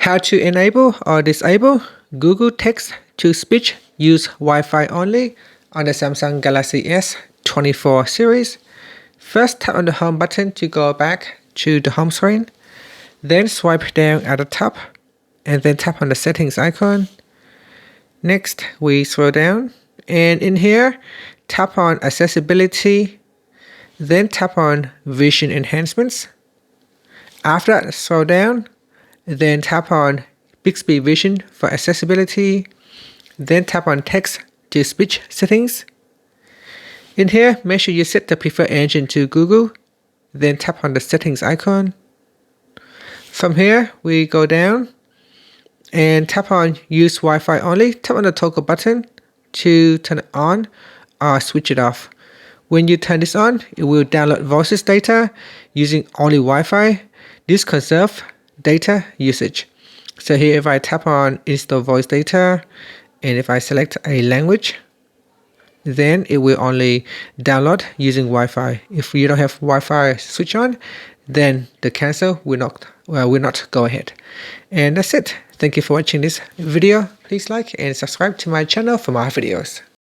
How to enable or disable Google Text-to-Speech use Wi-Fi only on the Samsung Galaxy S24 series. First, tap on the home button to go back to the home screen. Then swipe down at the top and then tap on the settings icon. Next, we scroll down and in here, tap on accessibility. Then tap on vision enhancements. After that, scroll down. Then tap on Bixby Vision for accessibility. Then tap on text-to-speech settings. In here, make sure you set the preferred engine to Google. Then tap on the settings icon. From here, we go down and tap on Use Wi-Fi only. Tap on the toggle button to turn it on or switch it off. When you turn this on, it will download voices data using only Wi-Fi. This conserves data usage. So here, if I tap on install voice data and if I select a language, then it will only download using Wi-Fi. If you don't have Wi-Fi switch on, then the cancel will not go ahead. And that's it. Thank you for watching this video. Please like and subscribe to my channel for more videos.